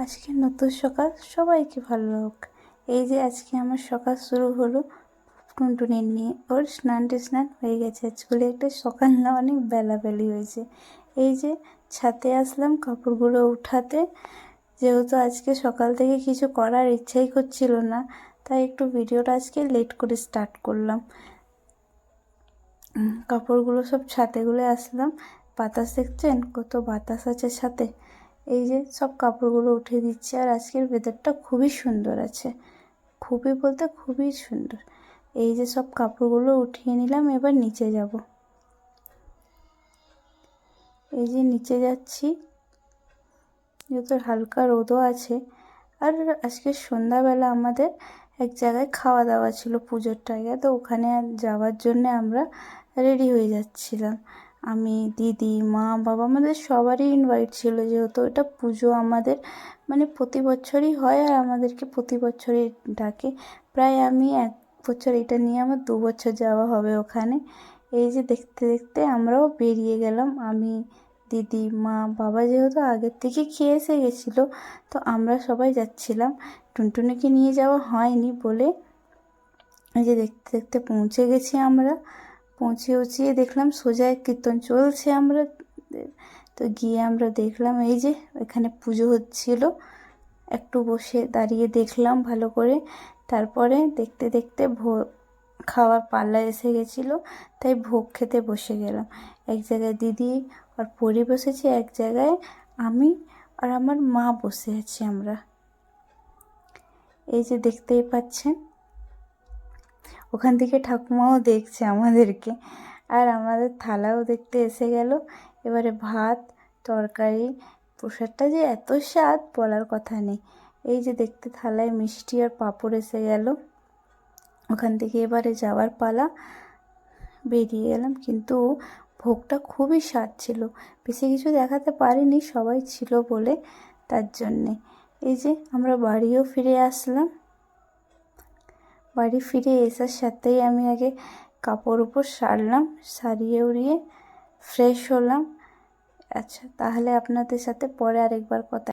আজকে নতুন সকাল সবাইকে ভালো হোক। এই যে আজকে আমার সকাল শুরু হলো টুনটুনির নিয়ে। ওর স্নান হয়ে গেছে, আজকে একটা সকাল না অনেক বেলাবেলি হয়েছে। এই যে ছাদে আসলাম কাপড়গুলো উঠাতে, যেহেতু আজকে সকাল থেকে কিছু করার ইচ্ছাই করছিল না, তাই একটু ভিডিওটা আজকে লেট করে স্টার্ট করলাম। কাপড়গুলো সব ছাদেগুলো আসলাম। বাতাস দেখছেন কত বাতাস আছে ছাদে। এই যে সব কাপড়গুলো উঠে দিচ্ছি। আর আজকের ওয়েদারটা খুবই সুন্দর আছে, খুবই বলতে খুবই সুন্দর। এই যে সব কাপড়গুলো উঠিয়ে নিলাম, এবার নিচে যাব। এই যে নিচে যাচ্ছি, যেহেতু হালকা রোদও আছে। আর আজকে সন্ধ্যাবেলা আমাদের এক জায়গায় খাওয়া দাওয়া ছিল পুজোর টাইমে, তো ওখানে যাওয়ার জন্যে আমরা রেডি হয়ে যাচ্ছিলাম। আমি, দিদি, মা, বাবা, আমাদের সবারই ইনভাইট ছিল, যেহেতু এটা পুজো আমাদের মানে প্রতি বছরই হয় আর আমাদেরকে প্রতি বছরই ডাকে। প্রায় আমি 1 বছর, এটা নিয়ে আমার 2 বছর যাওয়া হবে ওখানে। এই যে দেখতে দেখতে আমরাও বেরিয়ে গেলাম। আমি, দিদি, মা, বাবা যেহেতু আগের থেকে খেয়ে এসে গেছিলো, তো আমরা সবাই যাচ্ছিলাম। টুনটুনিকে নিয়ে যাওয়া হয়নি বলে এই যে দেখতে দেখতে পৌঁছে গেছি আমরা। পৌঁছিয়ে দেখলাম সোজা কীর্তন চলছে। আমরা তো গিয়ে আমরা দেখলাম এই যে এখানে পুজো হচ্ছিল। একটু বসে দাঁড়িয়ে দেখলাম ভালো করে। তারপরে দেখতে দেখতে খাওয়ার পাল্লা এসে গেছিলো, তাই ভোগ খেতে বসে গেলাম। এক জায়গায় দিদি আর পরি বসেছে, এক জায়গায় আমি আর আমার মা বসে আছি আমরা। এই যে দেখতেই পাচ্ছেন, ওখান থেকে ঠাকুমাও দেখছে আমাদেরকে। আর আমাদের থালাও দেখতে এসে গেল। এবারে ভাত, তরকারি, প্রসাদটা যে এত স্বাদ বলার কথা নেই। এই যে দেখতে থালায় মিষ্টি আর পাঁপড় এসে গেল। ওখান থেকে এবারে যাওয়ার পালা। বেরিয়ে গেলাম, কিন্তু ভোগটা খুবই স্বাদ ছিল। বেশি কিছু দেখাতে পারিনি, সবাই ছিল বলে, তার জন্যে। এই যে আমরা বাড়িও ফিরে আসলাম। বাড়ি ফিরে আসার সাথেই আমি আগে কাপড় উপর সারলাম, সারিয়ে উড়িয়ে ফ্রেশ হলাম। আচ্ছা, তাহলে আপনাদের সাথে পরে আরেকবার কথা